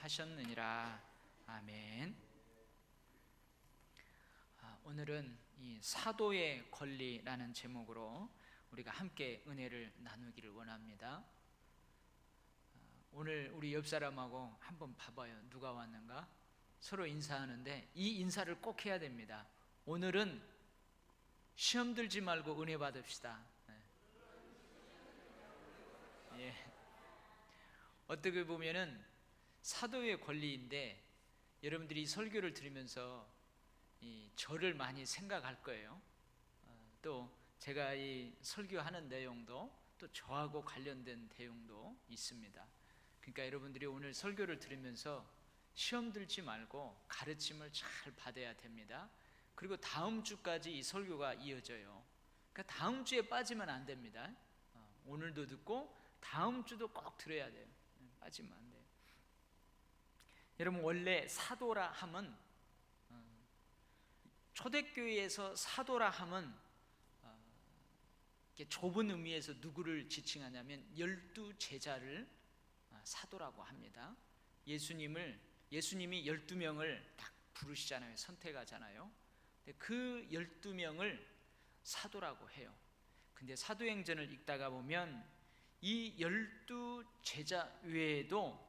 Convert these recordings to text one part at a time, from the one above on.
하셨느니라. 아멘. 오늘은 이 사도의 권리라는 제목으로 우리가 함께 은혜를 나누기를 원합니다. 오늘 우리 옆 사람하고 한번 봐봐요. 누가 왔는가? 서로 인사하는데 이 인사를 꼭 해야 됩니다. 오늘은 시험 들지 말고 은혜 받읍시다. 예. 어떻게 보면은 사도의 권리인데 여러분들이 설교를 들으면서 이 저를 많이 생각할 거예요. 또 제가 이 설교하는 내용도 또 저하고 관련된 내용도 있습니다. 그러니까 여러분들이 오늘 설교를 들으면서 시험 들지 말고 가르침을 잘 받아야 됩니다. 그리고 다음 주까지 이 설교가 이어져요. 그러니까 다음 주에 빠지면 안 됩니다. 오늘도 듣고 다음 주도 꼭 들어야 돼요. 빠지면 안 돼요. 여러분, 원래 사도라 함은 초대교회에서 사도라 함은 좁은 의미에서 누구를 지칭하냐면 12제자를 사도라고 합니다. 예수님이 12명을 딱 부르시잖아요. 선택하잖아요. 그 12명을 사도라고 해요. 근데 사도행전을 읽다가 보면 이 12제자 외에도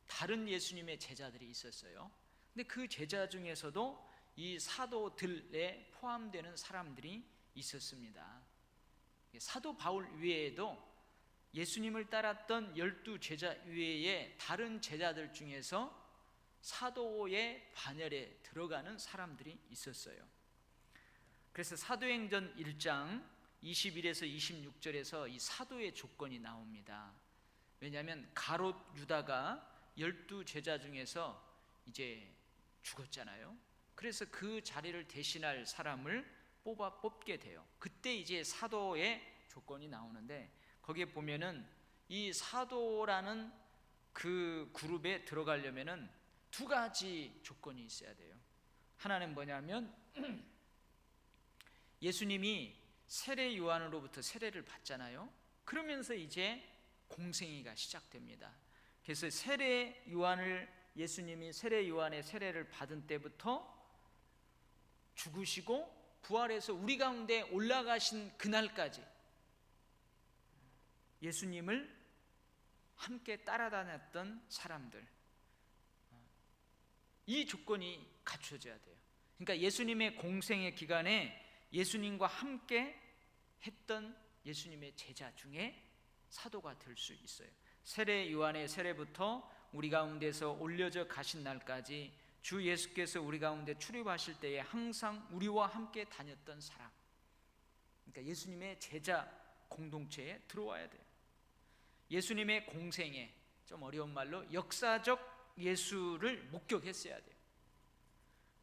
다른 예수님의 제자들이 있었어요. 근데 그 제자 중에서도 이 사도들에 포함되는 사람들이 있었습니다. 사도 바울 외에도 예수님을 따랐던 12제자 외에 다른 제자들 중에서 사도의 반열에 들어가는 사람들이 있었어요. 그래서 사도행전 1장 21에서 26절에서 이 사도의 조건이 나옵니다. 왜냐하면 가롯 유다가 12제자 중에서 이제 죽었잖아요. 그래서 그 자리를 대신할 사람을 뽑게 돼요. 그때 이제 사도의 조건이 나오는데 거기에 보면은 이 사도라는 그 그룹에 들어가려면은 두 가지 조건이 있어야 돼요. 하나는 뭐냐면 예수님이 세례 요한으로부터 세례를 받잖아요. 그러면서 이제 공생애가 시작됩니다. 그래서 예수님이 세례 요한의 세례를 받은 때부터 죽으시고 부활해서 우리 가운데 올라가신 그날까지 예수님을 함께 따라다녔던 사람들, 이 조건이 갖춰져야 돼요. 그러니까 예수님의 공생의 기간에 예수님과 함께 했던 예수님의 제자 중에 사도가 될 수 있어요. 세례 요한의 세례부터 우리 가운데서 올려져 가신 날까지 주 예수께서 우리 가운데 출입하실 때에 항상 우리와 함께 다녔던 사람, 그러니까 예수님의 제자 공동체에 들어와야 돼요. 예수님의 공생애, 좀 어려운 말로 역사적 예수를 목격했어야 돼요.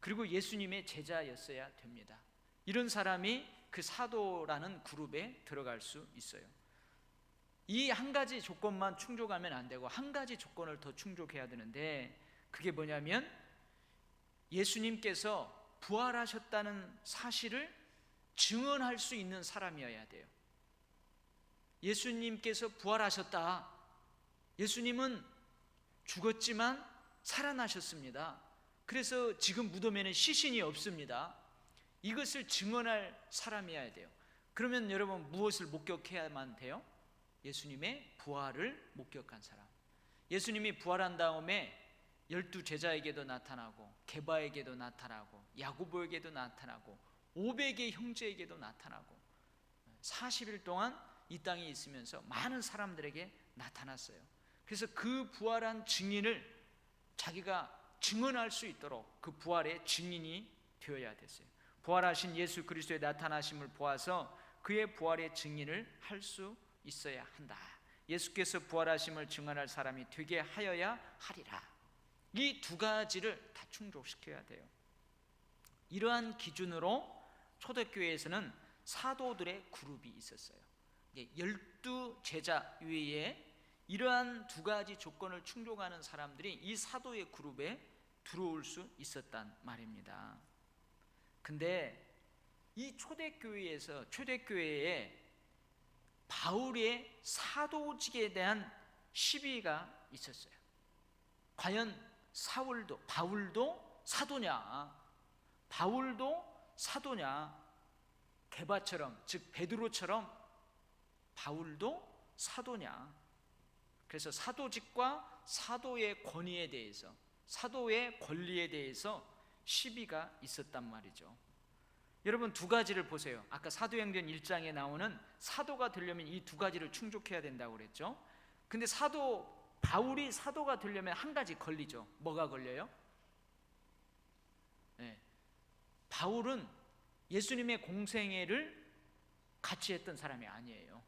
그리고 예수님의 제자였어야 됩니다. 이런 사람이 그 사도라는 그룹에 들어갈 수 있어요. 이 한 가지 조건만 충족하면 안 되고 한 가지 조건을 더 충족해야 되는데 그게 뭐냐면 예수님께서 부활하셨다는 사실을 증언할 수 있는 사람이어야 돼요. 예수님께서 부활하셨다. 예수님은 죽었지만 살아나셨습니다. 그래서 지금 무덤에는 시신이 없습니다. 이것을 증언할 사람이어야 돼요. 그러면 여러분 무엇을 목격해야만 돼요? 예수님의 부활을 목격한 사람. 예수님이 부활한 다음에 12제자에게도 나타나고 게바에게도 나타나고 야고보에게도 나타나고 500의 형제에게도 나타나고 40일 동안 이 땅에 있으면서 많은 사람들에게 나타났어요. 그래서 그 부활한 증인을 자기가 증언할 수 있도록 그 부활의 증인이 되어야 됐어요. 부활하신 예수 그리스도의 나타나심을 보아서 그의 부활의 증인을 할 수 있어야 한다. 예수께서 부활하심을 증언할 사람이 되게 하여야 하리라. 이 두 가지를 다 충족시켜야 돼요. 이러한 기준으로 초대교회에서는 사도들의 그룹이 있었어요. 12제자 외에 이러한 두 가지 조건을 충족하는 사람들이 이 사도의 그룹에 들어올 수 있었단 말입니다. 근데 이 초대교회에 바울의 사도직에 대한 시비가 있었어요. 과연 바울도 사도냐? 바울도 사도냐? 게바처럼, 즉 베드로처럼 바울도 사도냐? 그래서 사도직과 사도의 권위에 대해서, 사도의 권리에 대해서 시비가 있었단 말이죠. 여러분 두 가지를 보세요. 아까 사도행전 1장에 나오는 사도가 되려면 이 두 가지를 충족해야 된다고 그랬죠. 근데 바울이 사도가 되려면 한 가지 걸리죠. 뭐가 걸려요? 네. 바울은 예수님의 공생애를 같이 했던 사람이 아니에요.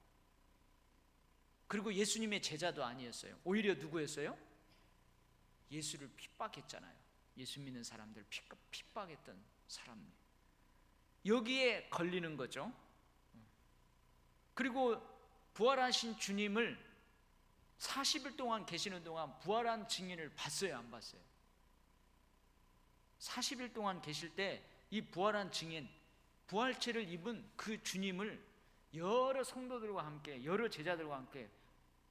그리고 예수님의 제자도 아니었어요. 오히려 누구였어요? 예수를 핍박했잖아요. 예수 믿는 사람들 핍박했던 사람. 여기에 걸리는 거죠. 그리고 부활하신 주님을 40일 동안 계시는 동안 부활한 증인을 봤어요, 안 봤어요? 40일 동안 계실 때 이 부활한 증인, 부활체를 입은 그 주님을 여러 성도들과 함께, 여러 제자들과 함께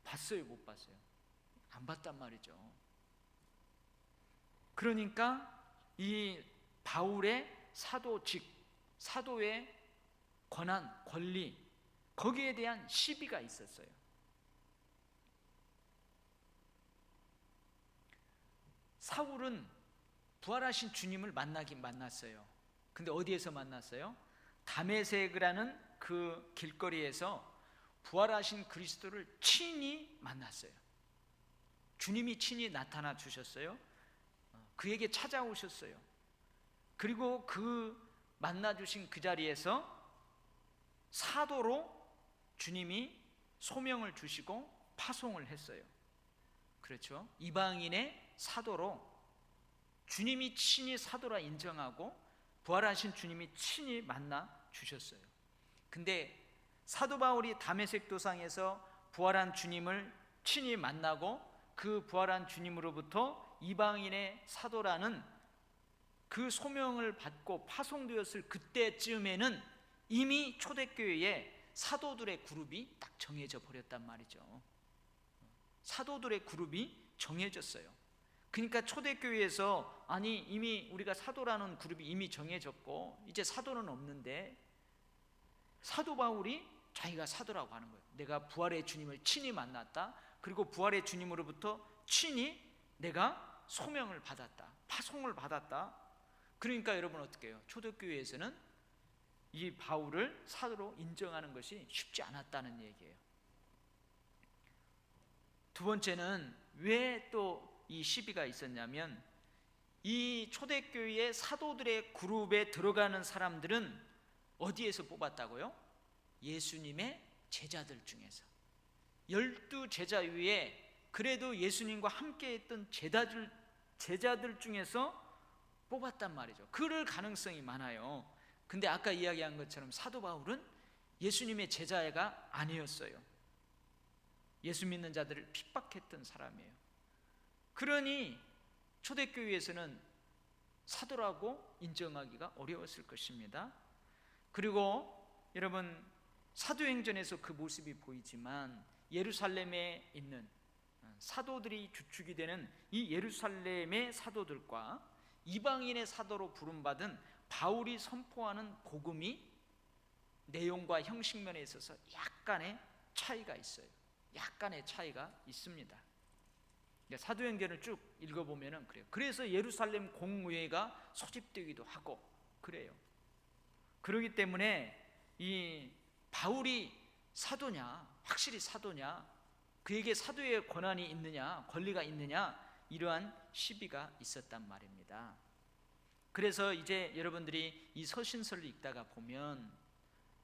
봤어요, 못 봤어요? 안 봤단 말이죠. 그러니까 이 바울의 사도직, 사도의 권한, 권리, 거기에 대한 시비가 있었어요. 사울은 부활하신 주님을 만나긴 만났어요. 근데 어디에서 만났어요? 다메섹이라는 그 길거리에서 부활하신 그리스도를 친히 만났어요. 주님이 친히 나타나 주셨어요. 그에게 찾아오셨어요. 그리고 그 만나 주신 그 자리에서 사도로 주님이 소명을 주시고 파송을 했어요. 그렇죠? 이방인의 사도로 주님이 친히 사도라 인정하고 부활하신 주님이 친히 만나 주셨어요. 근데 사도 바울이 다메섹 도상에서 부활한 주님을 친히 만나고 그 부활한 주님으로부터 이방인의 사도라는 그 소명을 받고 파송되었을 그때쯤에는 이미 초대교회에 사도들의 그룹이 딱 정해져 버렸단 말이죠. 사도들의 그룹이 정해졌어요. 그러니까 초대교회에서 아니 이미 우리가 사도라는 그룹이 이미 정해졌고 이제 사도는 없는데 사도 바울이 자기가 사도라고 하는 거예요. 내가 부활의 주님을 친히 만났다. 그리고 부활의 주님으로부터 친히 내가 소명을 받았다. 파송을 받았다. 그러니까 여러분 어떻게 해요? 초대교회에서는 이 바울을 사도로 인정하는 것이 쉽지 않았다는 얘기예요. 두 번째는 왜 또 이 시비가 있었냐면 이 초대교회의 사도들의 그룹에 들어가는 사람들은 어디에서 뽑았다고요? 예수님의 제자들 중에서 12 제자 위에 그래도 예수님과 함께 했던 제자들 중에서 뽑았단 말이죠. 그럴 가능성이 많아요. 근데 아까 이야기한 것처럼 사도 바울은 예수님의 제자가 아니었어요. 예수 믿는 자들을 핍박했던 사람이에요. 그러니 초대교회에서는 사도라고 인정하기가 어려웠을 것입니다. 그리고 여러분 사도행전에서 그 모습이 보이지만 예루살렘에 있는 사도들이 주축이 되는 이 예루살렘의 사도들과 이방인의 사도로 부름받은 바울이 선포하는 복음이 내용과 형식면에 있어서 약간의 차이가 있어요. 약간의 차이가 있습니다. 사도행전을 쭉 읽어보면 그래요. 그래서 예루살렘 공의회가 소집되기도 하고 그래요. 그렇기 때문에 이 바울이 사도냐, 확실히 사도냐, 그에게 사도의 권한이 있느냐, 권리가 있느냐, 이러한 시비가 있었단 말입니다. 그래서 이제 여러분들이 이 서신서를 읽다가 보면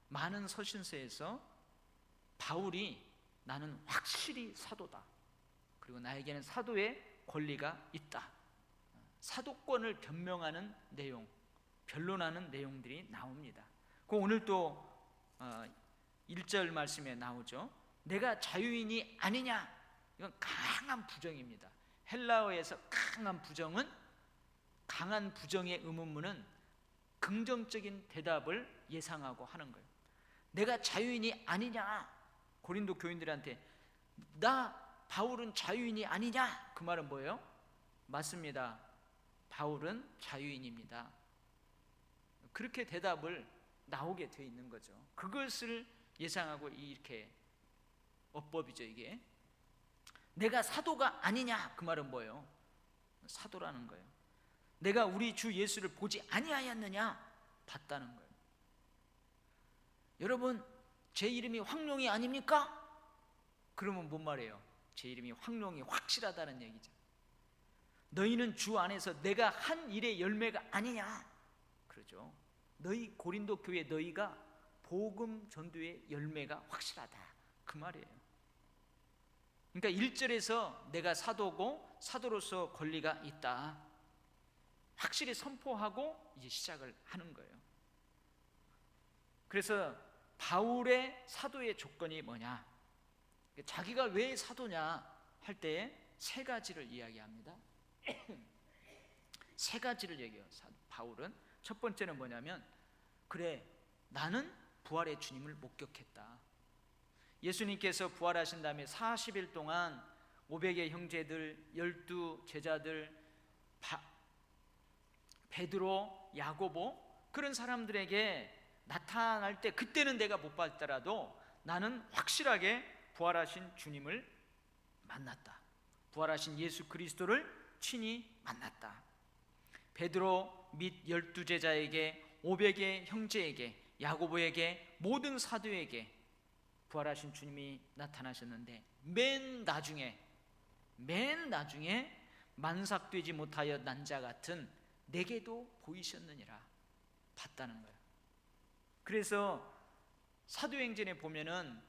많은 서신서에서 바울이 나는 확실히 사도다, 그리고 나에게는 사도의 권리가 있다, 사도권을 변명하는 내용, 변론하는 내용들이 나옵니다. 그 오늘 또 1절 말씀에 나오죠. 내가 자유인이 아니냐, 이건 강한 부정입니다. 헬라어에서 강한 부정은, 강한 부정의 의문문은 긍정적인 대답을 예상하고 하는 거예요. 내가 자유인이 아니냐, 고린도 교인들한테 나 바울은 자유인이 아니냐, 그 말은 뭐예요? 맞습니다. 바울은 자유인입니다. 그렇게 대답을 나오게 돼 있는 거죠. 그것을 예상하고 이렇게 어법이죠. 이게 내가 사도가 아니냐, 그 말은 뭐예요? 사도라는 거예요. 내가 우리 주 예수를 보지 아니하였느냐? 봤다는 거예요. 여러분, 제 이름이 황룡이 아닙니까? 그러면 뭔 말이에요? 제 이름이 황룡이 확실하다는 얘기죠. 너희는 주 안에서 내가 한 일의 열매가 아니냐? 그러죠. 너희 고린도 교회 너희가 복음 전도의 열매가 확실하다, 그 말이에요. 그러니까 1절에서 내가 사도고 사도로서 권리가 있다, 확실히 선포하고 이제 시작을 하는 거예요. 그래서 바울의 사도의 조건이 뭐냐, 자기가 왜 사도냐 할 때 세 가지를 이야기합니다. 세 가지를 얘기해요. 바울은 첫 번째는 뭐냐면, 그래, 나는 부활의 주님을 목격했다. 예수님께서 부활하신 다음에 40일 동안 500의 형제들, 12 제자들, 베드로, 야고보, 그런 사람들에게 나타날 때, 그때는 내가 못 봤더라도 나는 확실하게 부활하신 주님을 만났다. 부활하신 예수 그리스도를 친히 만났다. 베드로 및 12 제자에게, 500의 형제에게, 야고보에게, 모든 사도에게 부활하신 주님이 나타나셨는데, 맨 나중에 만삭되지 못하여 난 자 같은 내게도 보이셨느니라, 봤다는 거예요. 그래서 사도행전에 보면은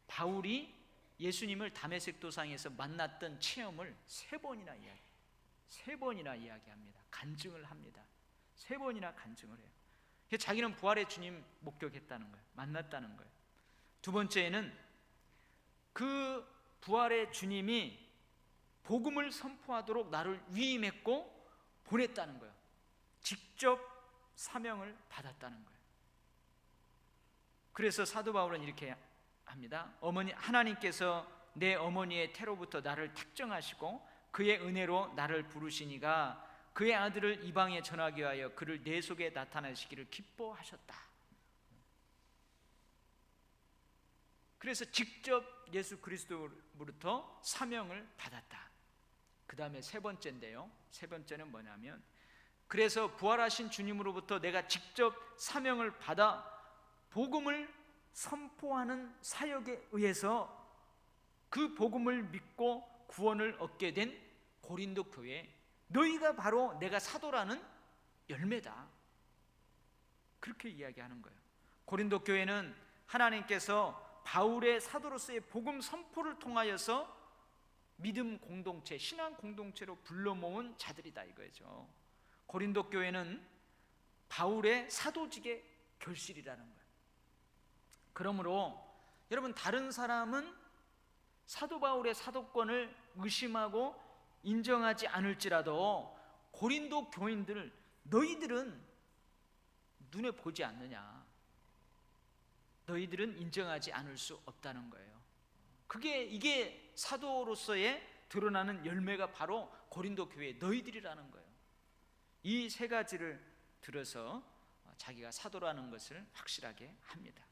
바울이 예수님을 다메섹 도상에서 만났던 체험을 세 번이나 이야기합니다. 간증을 합니다. 세 번이나 간증을 해요. 자기는 부활의 주님 목격했다는 거예요. 만났다는 거예요. 두 번째는 그 부활의 주님이 복음을 선포하도록 나를 위임했고 보냈다는 거예요. 직접 사명을 받았다는 거예요. 그래서 사도 바울은 이렇게 합니다. 하나님께서 내 어머니의 태로부터 나를 택정하시고 그의 은혜로 나를 부르시니가 그의 아들을 이방에 전하기 위하여 그를 내 속에 나타내시기를 기뻐하셨다. 그래서 직접 예수 그리스도로부터 사명을 받았다. 그 다음에 세 번째인데요, 세 번째는 뭐냐면, 그래서 부활하신 주님으로부터 내가 직접 사명을 받아 복음을 선포하는 사역에 의해서 그 복음을 믿고 구원을 얻게 된 고린도 교회, 너희가 바로 내가 사도라는 열매다, 그렇게 이야기하는 거예요. 고린도 교회는 하나님께서 바울의 사도로서의 복음 선포를 통하여서 믿음 공동체, 신앙 공동체로 불러 모은 자들이다, 이거죠. 고린도 교회는 바울의 사도직의 결실이라는 거예요. 그러므로 여러분, 다른 사람은 사도 바울의 사도권을 의심하고 인정하지 않을지라도 고린도 교인들, 너희들은 눈에 보지 않느냐, 너희들은 인정하지 않을 수 없다는 거예요. 이게 사도로서의 드러나는 열매가 바로 고린도 교회 너희들이라는 거예요. 이 세 가지를 들어서 자기가 사도라는 것을 확실하게 합니다.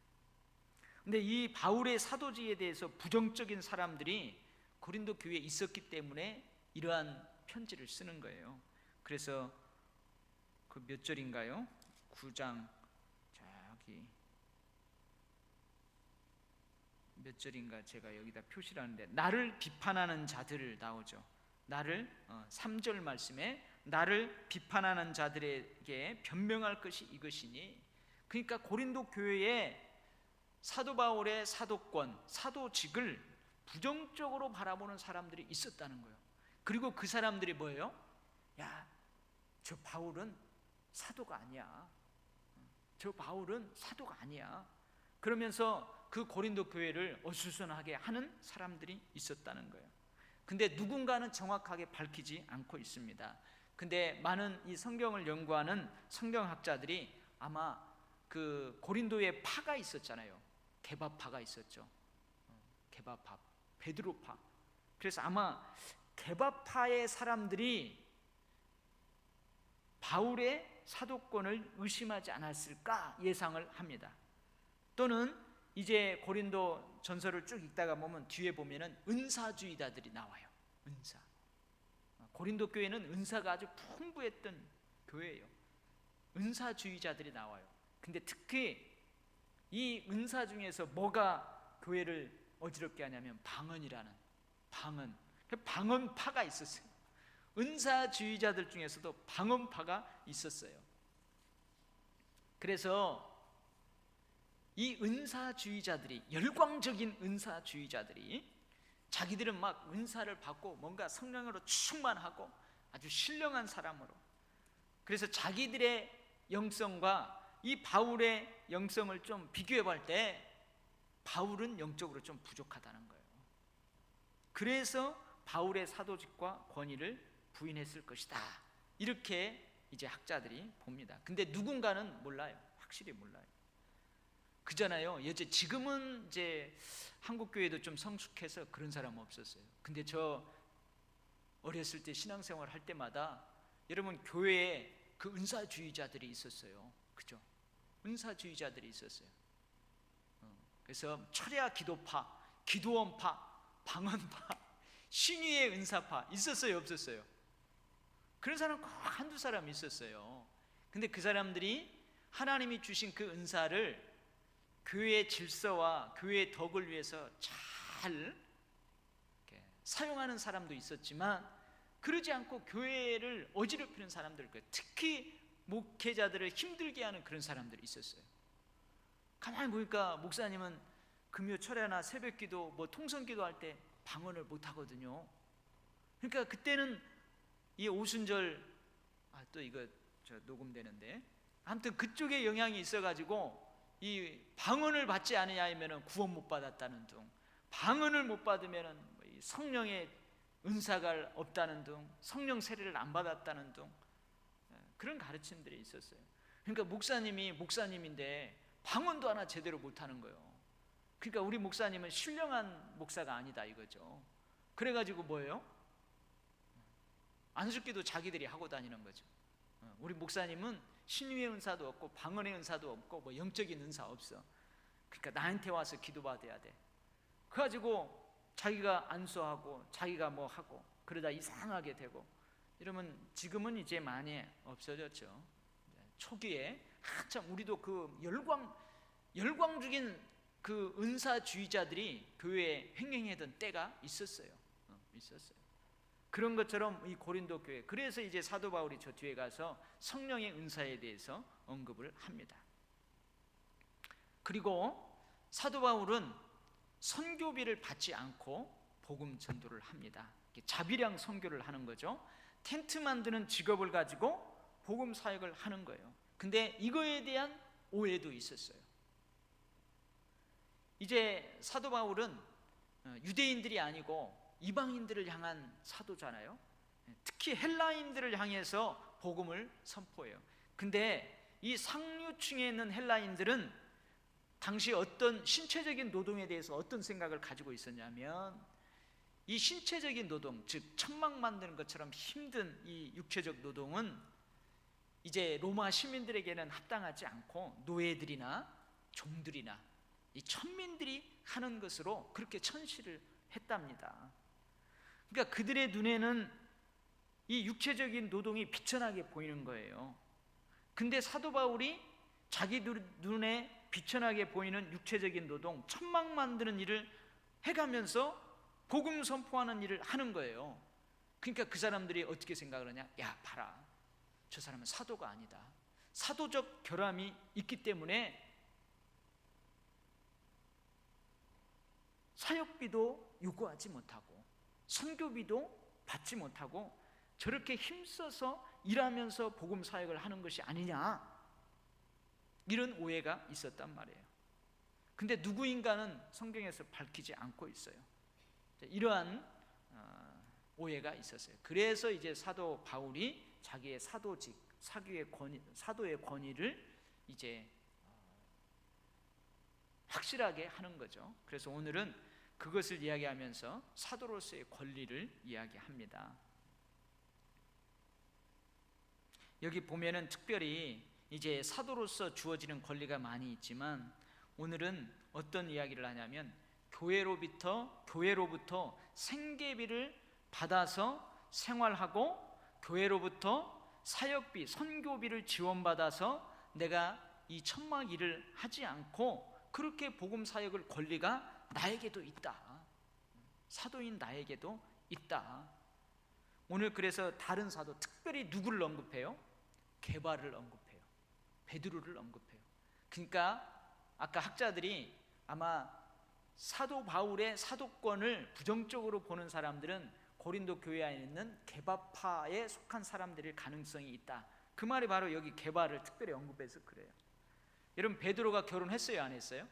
근데 이 바울의 사도직에 대해서 부정적인 사람들이 고린도 교회에 있었기 때문에 이러한 편지를 쓰는 거예요. 그래서 그 몇 절인가요? 9장 저기 몇 절인가 제가 여기다 표시를 하는데, 나를 비판하는 자들을 나오죠. 3절 말씀에 나를 비판하는 자들에게 변명할 것이 이것이니, 그러니까 고린도 교회에 사도 바울의 사도권, 사도직을 부정적으로 바라보는 사람들이 있었다는 거예요. 그리고 그 사람들이 뭐예요? 야, 저 바울은 사도가 아니야. 저 바울은 사도가 아니야. 그러면서 그 고린도 교회를 어수선하게 하는 사람들이 있었다는 거예요. 근데 누군가는 정확하게 밝히지 않고 있습니다. 근데 많은 이 성경을 연구하는 성경학자들이 아마 그 고린도에 파가 있었잖아요. 개바파가 있었죠. 개바파, 베드로파. 그래서 아마 개바파의 사람들이 바울의 사도권을 의심하지 않았을까 예상을 합니다. 또는 이제 고린도 전서를 쭉 읽다가 보면 뒤에 보면은 은사주의자들이 나와요. 은사. 고린도 교회는 은사가 아주 풍부했던 교회예요. 은사주의자들이 나와요. 근데 특히 이 은사 중에서 뭐가 교회를 어지럽게 하냐면 방언이라는, 방언파가 있었어요. 은사주의자들 중에서도 방언파가 있었어요. 그래서 이 은사주의자들이, 열광적인 은사주의자들이 자기들은 막 은사를 받고 뭔가 성령으로 충만하고 아주 신령한 사람으로, 그래서 자기들의 영성과 이 바울의 영성을 좀 비교해 볼 때 바울은 영적으로 좀 부족하다는 거예요. 그래서 바울의 사도직과 권위를 부인했을 것이다, 이렇게 이제 학자들이 봅니다. 근데 누군가는 몰라요. 확실히 몰라요. 그잖아요. 지금은 이제 한국 교회도 좀 성숙해서 그런 사람 없었어요. 근데 저 어렸을 때 신앙생활 할 때마다 여러분 교회에 그 은사주의자들이 있었어요. 그죠? 은사주의자들이 있었어요. 그래서 철야 기도파, 기도원파, 방언파, 신위의 은사파 있었어요, 없었어요? 그런 사람 꼭 한두 사람 있었어요. 근데 그 사람들이 하나님이 주신 그 은사를 교회의 질서와 교회의 덕을 위해서 잘 사용하는 사람도 있었지만, 그러지 않고 교회를 어지럽히는 사람들, 특히 목회자들을 힘들게 하는 그런 사람들이 있었어요. 가만히 보니까 목사님은 금요 철야나 새벽기도, 통성기도 할 때 방언을 못 하거든요. 그러니까 그때는 이 오순절, 또 이거 저 녹음되는데, 아무튼 그쪽에 영향이 있어가지고 이 방언을 받지 않으냐 하면은 구원 못 받았다는 둥, 방언을 못 받으면은 성령의 은사가 없다는 둥, 성령 세례를 안 받았다는 둥, 그런 가르침들이 있었어요. 그러니까 목사님이 목사님인데 방언도 하나 제대로 못 하는 거예요. 그러니까 우리 목사님은 신령한 목사가 아니다 이거죠. 그래가지고 뭐예요? 안수기도 자기들이 하고 다니는 거죠. 우리 목사님은 신유의 은사도 없고 방언의 은사도 없고 영적인 은사 없어. 그러니까 나한테 와서 기도받아야 돼. 그래가지고 자기가 안수하고 자기가 뭐 하고 그러다 이상하게 되고 이러면, 지금은 이제 많이 없어졌죠. 초기에 한참 우리도 그 열광적인 그 은사주의자들이 교회에 횡행하던 때가 있었어요. 그런 것처럼 이 고린도 교회, 그래서 이제 사도 바울이 저 뒤에 가서 성령의 은사에 대해서 언급을 합니다. 그리고 사도 바울은 선교비를 받지 않고 복음 전도를 합니다. 자비량 선교를 하는 거죠. 텐트 만드는 직업을 가지고 복음 사역을 하는 거예요. 근데 이거에 대한 오해도 있었어요. 이제 사도 바울은 유대인들이 아니고 이방인들을 향한 사도잖아요. 특히 헬라인들을 향해서 복음을 선포해요. 근데 이 상류층에 있는 헬라인들은 당시 어떤 신체적인 노동에 대해서 어떤 생각을 가지고 있었냐면, 이 신체적인 노동, 즉 천막 만드는 것처럼 힘든 이 육체적 노동은 이제 로마 시민들에게는 합당하지 않고 노예들이나 종들이나 이 천민들이 하는 것으로 그렇게 천시를 했답니다. 그러니까 그들의 눈에는 이 육체적인 노동이 비천하게 보이는 거예요. 근데 사도 바울이 자기 눈에 비천하게 보이는 육체적인 노동, 천막 만드는 일을 해가면서 복음 선포하는 일을 하는 거예요. 그러니까 그 사람들이 어떻게 생각을 하냐? 야, 봐라, 저 사람은 사도가 아니다. 사도적 결함이 있기 때문에 사역비도 요구하지 못하고 선교비도 받지 못하고 저렇게 힘써서 일하면서 복음 사역을 하는 것이 아니냐, 이런 오해가 있었단 말이에요. 근데 누구인가는 성경에서 밝히지 않고 있어요. 이러한 오해가 있었어요. 그래서 이제 사도 바울이 자기의 사도직, 사도의 권위를 이제 확실하게 하는 거죠. 그래서 오늘은 그것을 이야기하면서 사도로서의 권리를 이야기합니다. 여기 보면은 특별히 이제 사도로서 주어지는 권리가 많이 있지만 오늘은 어떤 이야기를 하냐면 교회로부터 생계비를 받아서 생활하고 교회로부터 사역비, 선교비를 지원받아서 내가 이 천막 일을 하지 않고 그렇게 복음 사역을 권리가 나에게도 있다. 사도인 나에게도 있다. 오늘 그래서 다른 사도, 특별히 누구를 언급해요? 게바를 언급해요. 베드로를 언급해요. 그러니까 아까 학자들이 아마 사도 바울의 사도권을 부정적으로 보는 사람들은 고린도 교회 안에 있는 게바파에 속한 사람들일 가능성이 있다. 그 말이 바로 여기 게바를 특별히 언급해서 그래요. 여러분, 베드로가 결혼했어요, 안 했어요?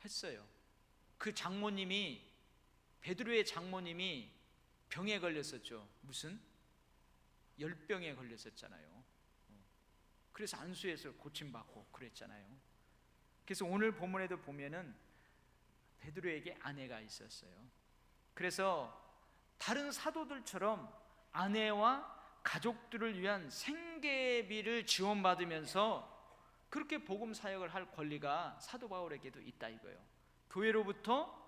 했어요. 그 장모님이, 베드로의 장모님이 병에 걸렸었죠. 무슨? 열병에 걸렸었잖아요. 그래서 안수해서 고침받고 그랬잖아요. 그래서 오늘 본문에도 보면은 베드로에게 아내가 있었어요. 그래서 다른 사도들처럼 아내와 가족들을 위한 생계비를 지원받으면서 그렇게 복음 사역을 할 권리가 사도 바울에게도 있다 이거예요. 교회로부터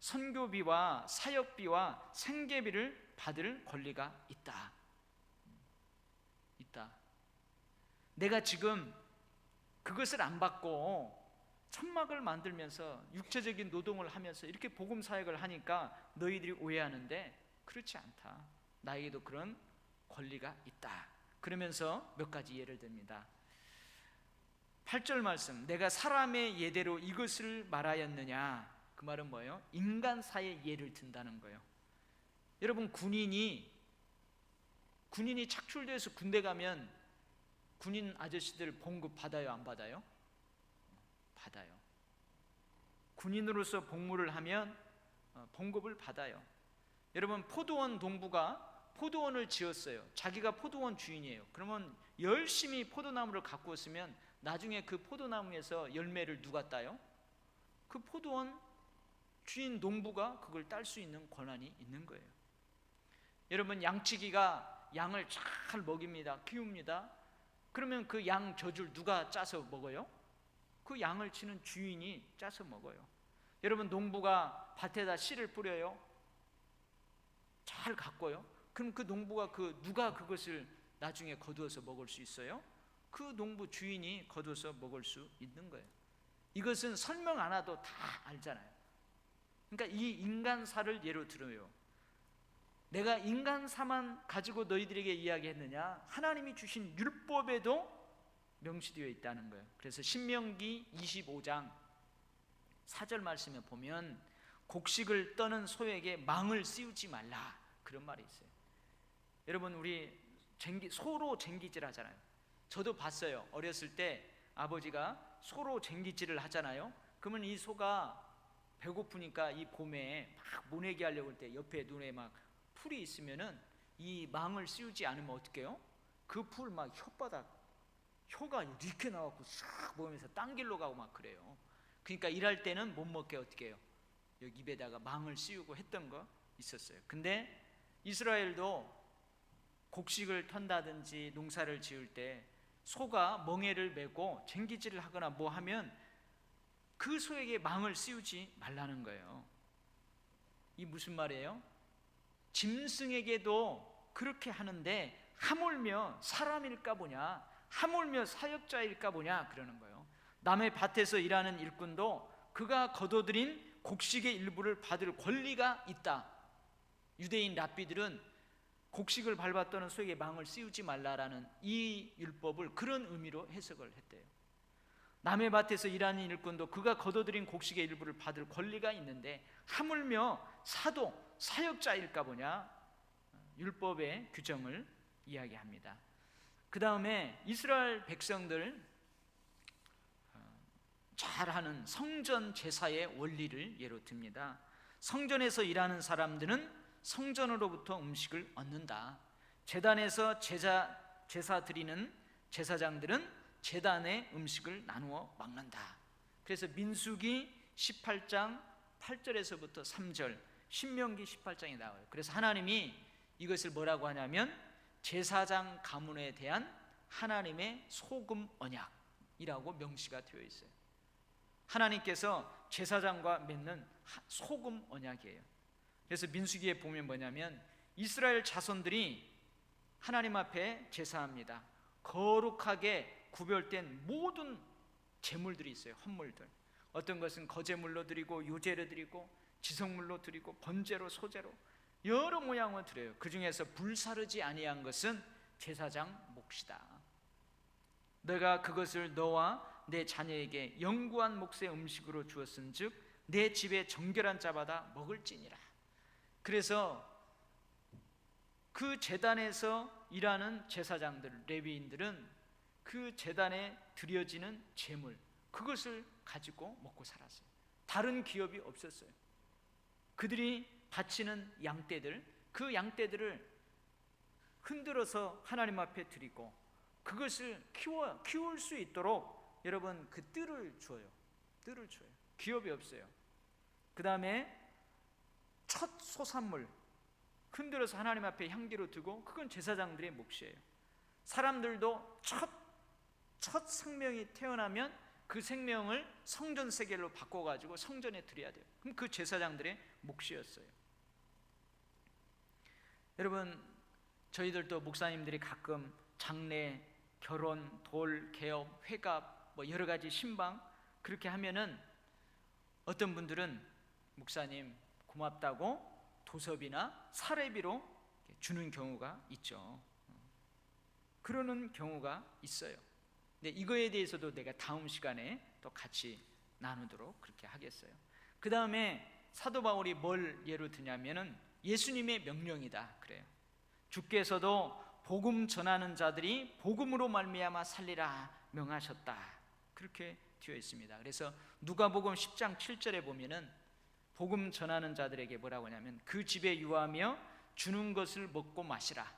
선교비와 사역비와 생계비를 받을 권리가 있다. 내가 지금 그것을 안 받고 천막을 만들면서 육체적인 노동을 하면서 이렇게 복음 사역을 하니까 너희들이 오해하는데 그렇지 않다. 나에게도 그런 권리가 있다. 그러면서 몇 가지 예를 듭니다. 8절 말씀, 내가 사람의 예대로 이것을 말하였느냐. 그 말은 뭐예요? 인간사의 예를 든다는 거예요. 여러분, 군인이 착출돼서 군대 가면 군인 아저씨들 봉급 받아요, 안 받아요? 받아요. 군인으로서 복무를 하면 봉급을 받아요. 여러분, 포도원 동부가 포도원을 지었어요. 자기가 포도원 주인이에요. 그러면 열심히 포도나무를 가꾸었으면 나중에 그 포도나무에서 열매를 누가 따요? 그 포도원 주인 농부가 그걸 딸 수 있는 권한이 있는 거예요. 여러분, 양치기가 양을 잘 먹입니다. 키웁니다. 그러면 그 양 젖을 누가 짜서 먹어요? 그 양을 치는 주인이 짜서 먹어요. 여러분, 농부가 밭에다 씨를 뿌려요. 잘 가꿔요. 그럼 그 농부가 누가 그것을 나중에 거두어서 먹을 수 있어요? 그 농부 주인이 거두어서 먹을 수 있는 거예요. 이것은 설명 안 해도 다 알잖아요. 그러니까 이 인간사를 예로 들어요. 내가 인간사만 가지고 너희들에게 이야기했느냐? 하나님이 주신 율법에도 명시되어 있다는 거예요. 그래서 신명기 25장 4절 말씀에 보면 곡식을 떠는 소에게 망을 씌우지 말라, 그런 말이 있어요. 여러분, 우리 소로 쟁기질 하잖아요. 저도 봤어요. 어렸을 때 아버지가 소로 쟁기질을 하잖아요. 그러면 이 소가 배고프니까 이 봄에 막 모내기 하려고 할 때 옆에 눈에 막 풀이 있으면은 이 망을 씌우지 않으면 어떻게 해요? 그 풀 막 혀가 이렇게 나와서 싹 먹으면서 딴 길로 가고 막 그래요. 그러니까 일할 때는 못 먹게 어떻게 해요? 여기 입에다가 망을 씌우고 했던 거 있었어요. 근데 이스라엘도 곡식을 턴다든지 농사를 지을 때 소가 멍에를 메고 쟁기질을 하거나 뭐 하면 그 소에게 망을 씌우지 말라는 거예요. 이 무슨 말이에요? 짐승에게도 그렇게 하는데 하물며 사람일까 보냐, 하물며 사역자일까 보냐 그러는 거예요. 남의 밭에서 일하는 일꾼도 그가 거둬들인 곡식의 일부를 받을 권리가 있다. 유대인 랍비들은 곡식을 밟았다는 소에게 망을 씌우지 말라라는 이 율법을 그런 의미로 해석을 했대요. 남의 밭에서 일하는 일꾼도 그가 거둬들인 곡식의 일부를 받을 권리가 있는데 하물며 사역자일까 보냐, 율법의 규정을 이야기합니다. 그 다음에 이스라엘 백성들 잘하는 성전 제사의 원리를 예로 듭니다. 성전에서 일하는 사람들은 성전으로부터 음식을 얻는다. 제단에서 제사 드리는 제사장들은 제단의 음식을 나누어 먹는다. 그래서 민수기 18장 8절에서부터 3절, 신명기 18장에 나와요. 그래서 하나님이 이것을 뭐라고 하냐면 제사장 가문에 대한 하나님의 소금 언약이라고 명시가 되어 있어요. 하나님께서 제사장과 맺는 소금 언약이에요. 그래서 민수기에 보면 뭐냐면 이스라엘 자손들이 하나님 앞에 제사합니다. 거룩하게 구별된 모든 제물들이 있어요. 헌물들. 어떤 것은 거제물로 드리고 유제로 드리고 지성물로 드리고 번제로 소제로 여러 모양을 드려요. 그 중에서 불사르지 아니한 것은 제사장 몫이다. 내가 그것을 너와 내 자녀에게 영구한 몫의 음식으로 주었은즉 내 집에 정결한 자마다 먹을지니라. 그래서 그 제단에서 일하는 제사장들, 레위인들은 그 제단에 드려지는 제물, 그것을 가지고 먹고 살았어요. 다른 기업이 없었어요. 그들이 바치는 양떼들, 그 양떼들을 흔들어서 하나님 앞에 드리고 그것을 키울 수 있도록 여러분 그 뜰을 줘요. 뜰을 줘요. 기업이 없어요. 그 다음에 첫 소산물 흔들어서 하나님 앞에 향기로 두고 그건 제사장들의 몫이에요. 사람들도 첫 생명이 태어나면 그 생명을 성전 세겔로 바꿔가지고 성전에 드려야 돼요. 그럼 그 제사장들의 몫이었어요. 여러분, 저희들도 목사님들이 가끔 장례, 결혼, 돌, 개업, 회갑, 뭐 여러 가지 신방 그렇게 하면은 어떤 분들은 목사님 고맙다고 도섭이나 사례비로 주는 경우가 있죠. 그러는 경우가 있어요. 근데 이거에 대해서도 내가 다음 시간에 또 같이 나누도록 그렇게 하겠어요. 그 다음에 사도 바울이 뭘 예로 드냐면은 예수님의 명령이다 그래요. 주께서도 복음 전하는 자들이 복음으로 말미암아 살리라 명하셨다 그렇게 되어 있습니다. 그래서 누가복음 10장 7절에 보면은 복음 전하는 자들에게 뭐라고 하냐면 그 집에 유하며 주는 것을 먹고 마시라.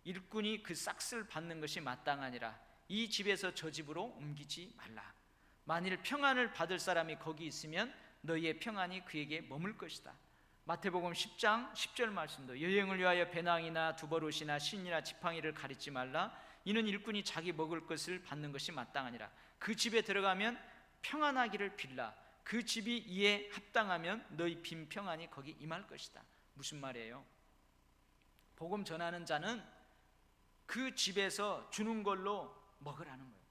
일꾼이 그 싹을 받는 것이 마땅하니라. 이 집에서 저 집으로 옮기지 말라. 만일 평안을 받을 사람이 거기 있으면 너희의 평안이 그에게 머물 것이다. 마태복음 10장 10절 말씀도 여행을 위하여 배낭이나 두버릇이나 신이나 지팡이를 가리지 말라. 이는 일꾼이 자기 먹을 것을 받는 것이 마땅하니라. 그 집에 들어가면 평안하기를 빌라. 그 집이 이에 합당하면 너희 빈 평안이 거기 임할 것이다. 무슨 말이에요? 복음 전하는 자는 그 집에서 주는 걸로 먹으라는 거예요.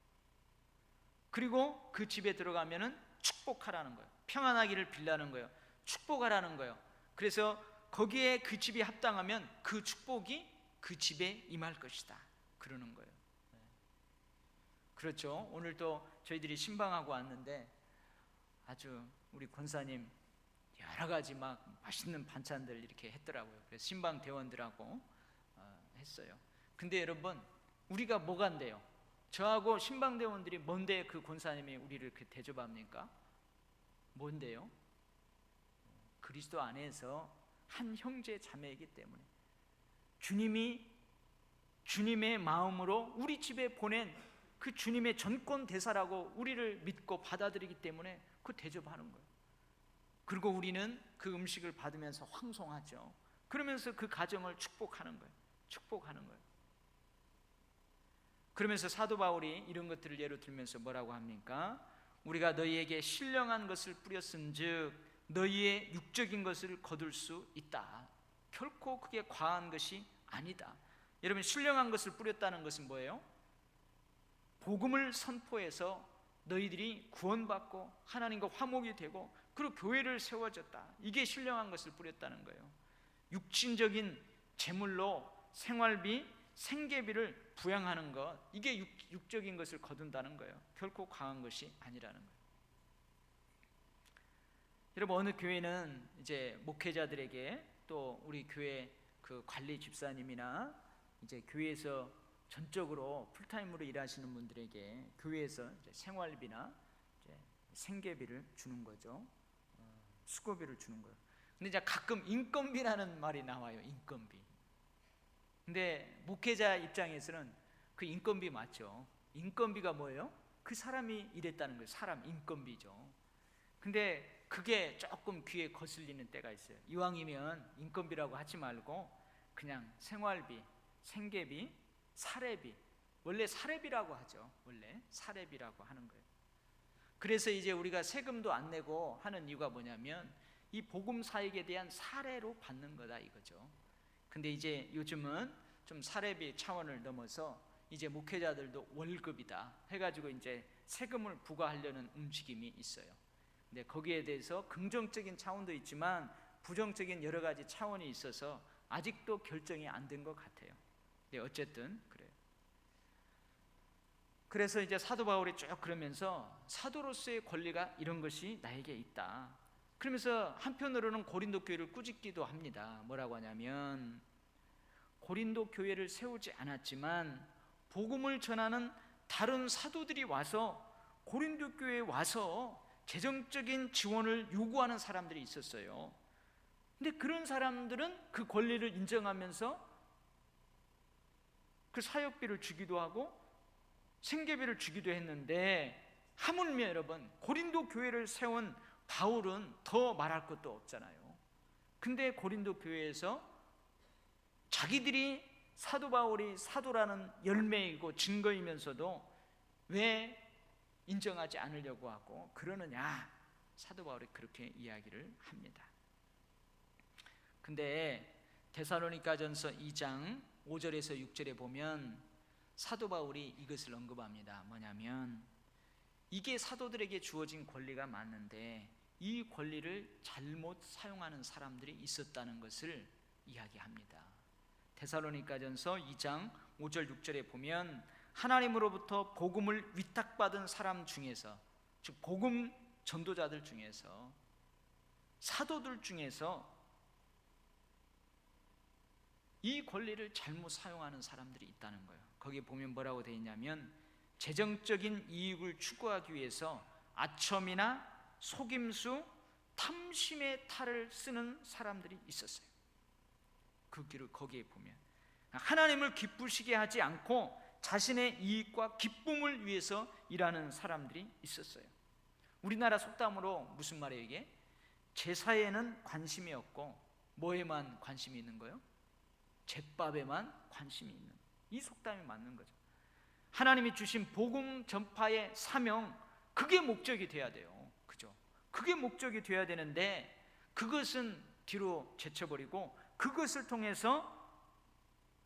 그리고 그 집에 들어가면은 축복하라는 거예요. 평안하기를 빌라는 거예요. 축복하라는 거예요. 그래서 거기에 그 집이 합당하면 그 축복이 그 집에 임할 것이다 그러는 거예요. 그렇죠. 오늘도 저희들이 신방하고 왔는데 아주 우리 권사님 여러 가지 막 맛있는 반찬들 이렇게 했더라고요. 그래서 신방 대원들하고 했어요. 근데 여러분 우리가 뭐가 안 돼요? 저하고 신방 대원들이 뭔데 그 권사님이 우리를 이렇게 대접합니까? 뭔데요? 그리스도 안에서 한 형제 자매이기 때문에 주님이 주님의 마음으로 우리 집에 보낸 그 주님의 전권 대사라고 우리를 믿고 받아들이기 때문에 그 대접하는 거예요. 그리고 우리는 그 음식을 받으면서 황송하죠. 그러면서 그 가정을 축복하는 거예요. 축복하는 거예요. 그러면서 사도 바울이 이런 것들을 예로 들면서 뭐라고 합니까? 우리가 너희에게 신령한 것을 뿌렸은즉 너희의 육적인 것을 거둘 수 있다. 결코 그게 과한 것이 아니다. 여러분 신령한 것을 뿌렸다는 것은 뭐예요? 복음을 선포해서 너희들이 구원받고 하나님과 화목이 되고 그리고 교회를 세워졌다. 이게 신령한 것을 뿌렸다는 거예요. 육신적인 재물로 생활비, 생계비를 부양하는 것, 이게 육적인 것을 거둔다는 거예요. 결코 과한 것이 아니라는 거예요. 여러분 어느 교회는 이제 목회자들에게 또 우리 교회 그 관리 집사님이나 이제 교회에서 전적으로 풀타임으로 일하시는 분들에게 교회에서 이제 생활비나 이제 생계비를 주는 거죠. 수고비를 주는 거예요. 근데 이제 가끔 인건비라는 말이 나와요. 인건비. 근데 목회자 입장에서는 그 인건비 맞죠. 인건비가 뭐예요? 그 사람이 일했다는 거예요. 사람 인건비죠. 근데 그게 조금 귀에 거슬리는 때가 있어요. 이왕이면 인건비라고 하지 말고 그냥 생활비, 생계비, 사례비, 원래 사례비라고 하죠. 원래 사례비라고 하는 거예요. 그래서 이제 우리가 세금도 안 내고 하는 이유가 뭐냐면 이 복음 사역에 대한 사례로 받는 거다 이거죠. 근데 이제 요즘은 좀 사례비 차원을 넘어서 이제 목회자들도 월급이다 해가지고 이제 세금을 부과하려는 움직임이 있어요. 근데 거기에 대해서 긍정적인 차원도 있지만 부정적인 여러 가지 차원이 있어서 아직도 결정이 안 된 것 같아요. 네, 어쨌든 그래요. 그래서 이제 사도 바울이 쭉 그러면서 사도로서의 권리가 이런 것이 나에게 있다. 그러면서 한편으로는 고린도 교회를 꾸짖기도 합니다. 뭐라고 하냐면 고린도 교회를 세우지 않았지만 복음을 전하는 다른 사도들이 와서 고린도 교회에 와서 재정적인 지원을 요구하는 사람들이 있었어요. 근데 그런 사람들은 그 권리를 인정하면서 그 사역비를 주기도 하고 생계비를 주기도 했는데 하물며 여러분 고린도 교회를 세운 바울은 더 말할 것도 없잖아요. 근데 고린도 교회에서 자기들이 사도 바울이 사도라는 열매이고 증거이면서도 왜 인정하지 않으려고 하고 그러느냐, 사도 바울이 그렇게 이야기를 합니다. 근데 데살로니가전서 2장 5절에서 6절에 보면 사도 바울이 이것을 언급합니다. 뭐냐면 이게 사도들에게 주어진 권리가 맞는데 이 권리를 잘못 사용하는 사람들이 있었다는 것을 이야기합니다. 데살로니가전서 2장 5절 6절에 보면 하나님으로부터 복음을 위탁받은 사람 중에서, 즉 복음 전도자들 중에서, 사도들 중에서 이 권리를 잘못 사용하는 사람들이 있다는 거예요. 거기에 보면 뭐라고 되어 있냐면 재정적인 이익을 추구하기 위해서 아첨이나 속임수, 탐심의 탈을 쓰는 사람들이 있었어요. 그 길을 거기에 보면 하나님을 기쁘시게 하지 않고 자신의 이익과 기쁨을 위해서 일하는 사람들이 있었어요. 우리나라 속담으로 무슨 말이에요 이게? 제사에는 관심이 없고 뭐에만 관심이 있는 거예요? 잿밥에만 관심이 있는, 이 속담이 맞는 거죠. 하나님이 주신 복음 전파의 사명, 그게 목적이 돼야 돼요. 그죠? 그게 목적이 돼야 되는데 그것은 뒤로 제쳐버리고 그것을 통해서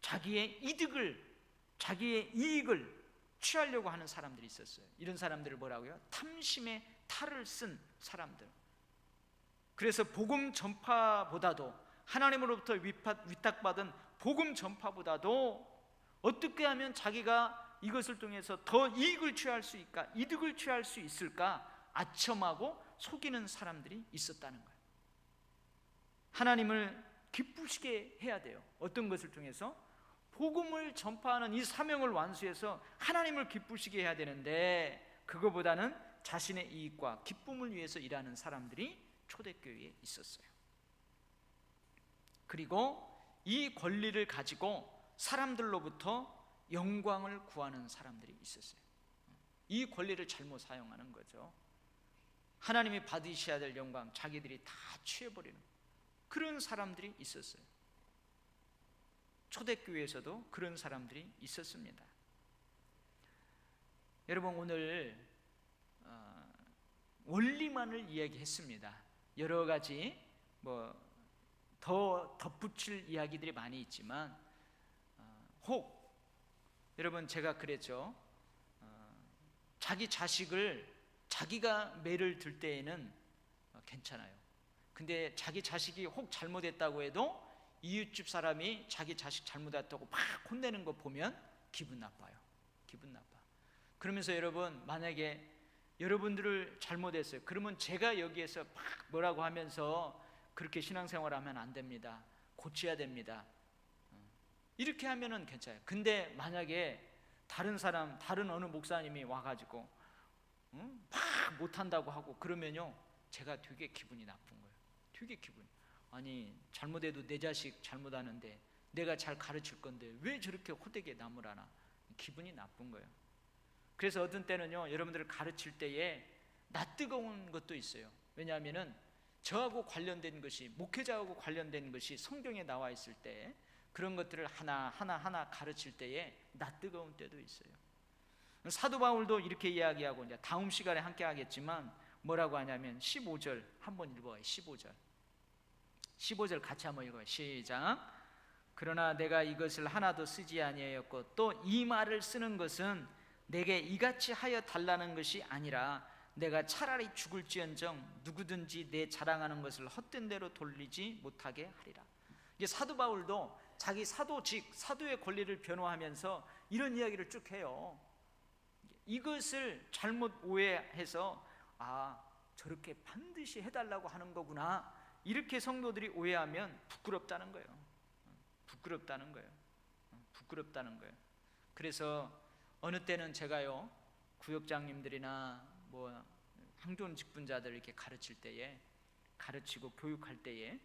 자기의 이득을, 자기의 이익을 취하려고 하는 사람들이 있었어요. 이런 사람들을 뭐라고요? 탐심의 탈을 쓴 사람들. 그래서 복음 전파보다도, 하나님으로부터 위탁받은 복음 전파보다도 어떻게 하면 자기가 이것을 통해서 더 이익을 취할 수 있을까, 이득을 취할 수 있을까 아첨하고 속이는 사람들이 있었다는 거예요. 하나님을 기쁘시게 해야 돼요. 어떤 것을 통해서? 복음을 전파하는 이 사명을 완수해서 하나님을 기쁘시게 해야 되는데 그거보다는 자신의 이익과 기쁨을 위해서 일하는 사람들이 초대교회에 있었어요. 그리고 이 권리를 가지고 사람들로부터 영광을 구하는 사람들이 있었어요. 이 권리를 잘못 사용하는 거죠. 하나님이 받으셔야 될 영광 자기들이 다 취해버리는 그런 사람들이 있었어요. 초대교회에서도 그런 사람들이 있었습니다. 여러분 오늘 원리만을 이야기했습니다. 여러 가지 더 덧붙일 이야기들이 많이 있지만 혹 여러분 제가 그랬죠. 자기 자식을 자기가 매를 들 때에는 괜찮아요. 근데 자기 자식이 혹 잘못했다고 해도 이웃집 사람이 자기 자식 잘못했다고 막 혼내는 거 보면 기분 나빠요. 기분 나빠. 그러면서 여러분 만약에 여러분들을 잘못했어요. 그러면 제가 여기에서 막 뭐라고 하면서 그렇게 신앙생활을 하면 안 됩니다. 고쳐야 됩니다. 이렇게 하면은 괜찮아요. 근데 만약에 다른 사람, 다른 어느 목사님이 와가지고 막 못한다고 하고 그러면요 제가 되게 기분이 나쁜 거예요. 되게 기분이, 아니 잘못해도 내 자식 잘못하는데 내가 잘 가르칠 건데 왜 저렇게 호되게 남을 하나, 기분이 나쁜 거예요. 그래서 어떤 때는요 여러분들을 가르칠 때에 낯뜨거운 것도 있어요. 왜냐하면은 저하고 관련된 것이, 목회자하고 관련된 것이 성경에 나와 있을 때 그런 것들을 하나 가르칠 때에 낯뜨거운 때도 있어요. 사도 바울도 이렇게 이야기하고, 이제 다음 시간에 함께 하겠지만 뭐라고 하냐면 15절 한번 읽어요. 15절 같이 한번 읽어요. 시작. 그러나 내가 이것을 하나도 쓰지 아니하였고 또 이 말을 쓰는 것은 내게 이같이 하여 달라는 것이 아니라 내가 차라리 죽을지언정 누구든지 내 자랑하는 것을 헛된 대로 돌리지 못하게 하리라. 이게 사도 바울도 자기 사도직, 사도의 권리를 변호하면서 이런 이야기를 쭉 해요. 이것을 잘못 오해해서 저렇게 반드시 해달라고 하는 거구나, 이렇게 성도들이 오해하면 부끄럽다는 거예요. 부끄럽다는 거예요. 그래서 어느 때는 제가요, 구역장님들이나 항존 직분자들 이렇게 가르치고 교육할 때에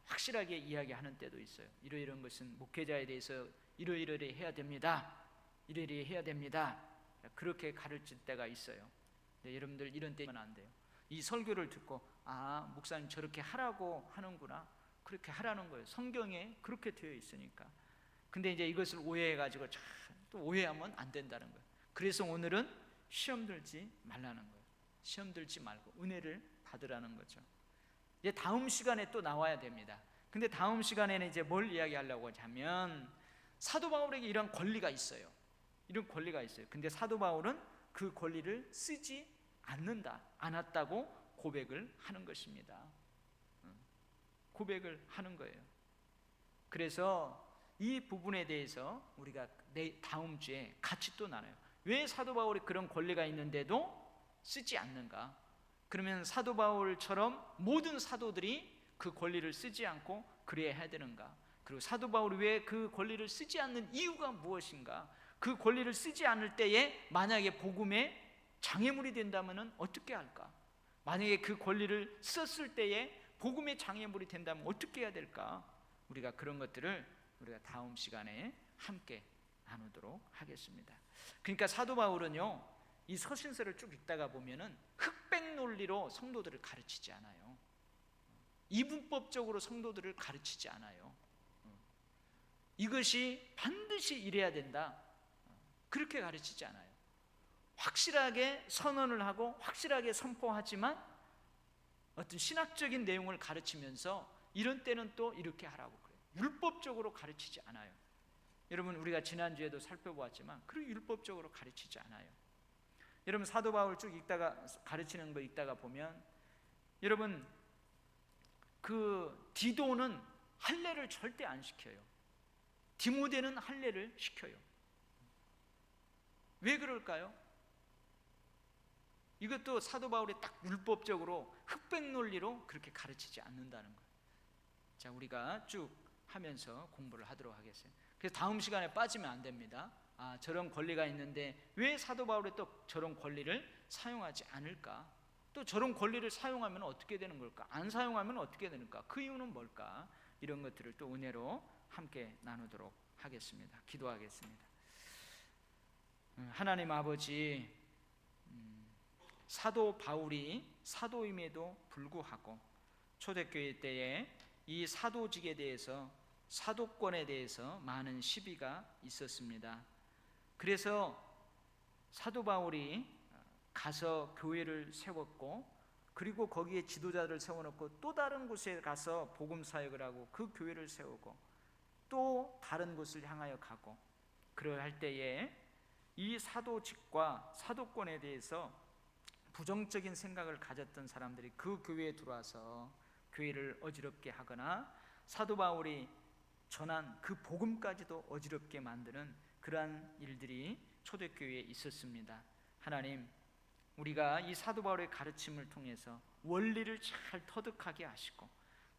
확실하게 이야기하는 때도 있어요. 이러이러한 것은 목회자에 대해서 이러이러해 해야 됩니다. 그렇게 가르칠 때가 있어요. 여러분들 이런 때면 안 돼요. 이 설교를 듣고 목사님 저렇게 하라고 하는구나, 그렇게 하라는 거예요. 성경에 그렇게 되어 있으니까. 근데 이제 이것을 오해해가지고 또 오해하면 안 된다는 거예요. 그래서 오늘은 시험 들지 말라는 거예요. 시험 들지 말고 은혜를 받으라는 거죠. 이제 다음 시간에 또 나와야 됩니다. 근데 다음 시간에는 이제 뭘 이야기하려고 하냐면 사도 바울에게 이런 권리가 있어요. 근데 사도 바울은 그 권리를 쓰지 않았다고 고백을 하는 것입니다. 고백을 하는 거예요. 그래서 이 부분에 대해서 우리가 다음 주에 같이 또 나눠요. 왜 사도 바울이 그런 권리가 있는데도 쓰지 않는가? 그러면 사도 바울처럼 모든 사도들이 그 권리를 쓰지 않고 그래야 해야 되는가? 그리고 사도 바울이 왜 그 권리를 쓰지 않는 이유가 무엇인가? 그 권리를 쓰지 않을 때에 만약에 복음에 장애물이 된다면 어떻게 할까? 만약에 그 권리를 썼을 때에 복음의 장애물이 된다면 어떻게 해야 될까? 우리가 그런 것들을 우리가 다음 시간에 함께 나누도록 하겠습니다. 그러니까 사도 바울은요, 이 서신서를 쭉 읽다가 보면은 흑백 논리로 성도들을 가르치지 않아요. 이분법적으로 성도들을 가르치지 않아요. 이것이 반드시 이래야 된다, 그렇게 가르치지 않아요. 확실하게 선언을 하고 확실하게 선포하지만 어떤 신학적인 내용을 가르치면서 이런 때는 또 이렇게 하라고 그래요. 율법적으로 가르치지 않아요. 여러분, 우리가 지난주에도 살펴보았지만 그렇게 율법적으로 가르치지 않아요. 여러분, 사도 바울 쭉 읽다가 가르치는 거 읽다가 보면 여러분, 그 디도는 할례를 절대 안 시켜요. 디모데는 할례를 시켜요. 왜 그럴까요? 이것도 사도 바울이 딱 율법적으로 흑백 논리로 그렇게 가르치지 않는다는 거예요. 자, 우리가 쭉 하면서 공부를 하도록 하겠습니다. 그래서 다음 시간에 빠지면 안 됩니다. 저런 권리가 있는데 왜 사도 바울이 또 저런 권리를 사용하지 않을까? 또 저런 권리를 사용하면 어떻게 되는 걸까? 안 사용하면 어떻게 되는가? 그 이유는 뭘까? 이런 것들을 또 은혜로 함께 나누도록 하겠습니다. 기도하겠습니다. 하나님 아버지, 사도 바울이 사도임에도 불구하고 초대교회 때에 이 사도직에 대해서, 사도권에 대해서 많은 시비가 있었습니다. 그래서 사도 바울이 가서 교회를 세웠고, 그리고 거기에 지도자를 세워놓고 또 다른 곳에 가서 복음 사역을 하고 그 교회를 세우고 또 다른 곳을 향하여 가고, 그러할 때에 이 사도직과 사도권에 대해서 부정적인 생각을 가졌던 사람들이 그 교회에 들어와서 교회를 어지럽게 하거나 사도 바울이 전한 그 복음까지도 어지럽게 만드는 그러한 일들이 초대교회에 있었습니다. 하나님, 우리가 이 사도 바울의 가르침을 통해서 원리를 잘 터득하게 하시고,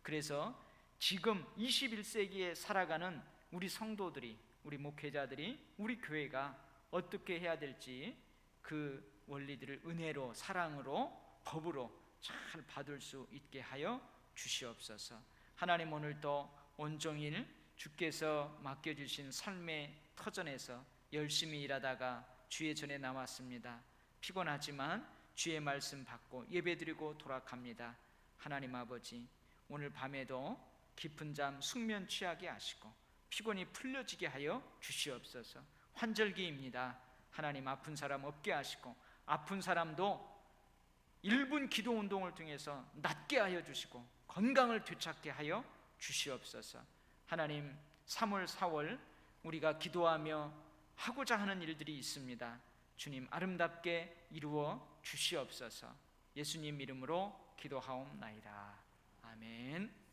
그래서 지금 21세기에 살아가는 우리 성도들이, 우리 목회자들이, 우리 교회가 어떻게 해야 될지 그 원리들을 은혜로, 사랑으로, 법으로 잘 받을 수 있게 하여 주시옵소서. 하나님, 오늘도 온종일 주께서 맡겨주신 삶의 터전에서 열심히 일하다가 주의 전에 나왔습니다. 피곤하지만 주의 말씀 받고 예배드리고 돌아갑니다. 하나님 아버지, 오늘 밤에도 깊은 잠 숙면 취하게 하시고 피곤이 풀려지게 하여 주시옵소서. 환절기입니다. 하나님, 아픈 사람 없게 하시고 아픈 사람도 1분 기도 운동을 통해서 낫게 하여 주시고 건강을 되찾게 하여 주시옵소서. 하나님, 3월 4월 우리가 기도하며 하고자 하는 일들이 있습니다. 주님, 아름답게 이루어 주시옵소서. 예수님 이름으로 기도하옵나이다. 아멘.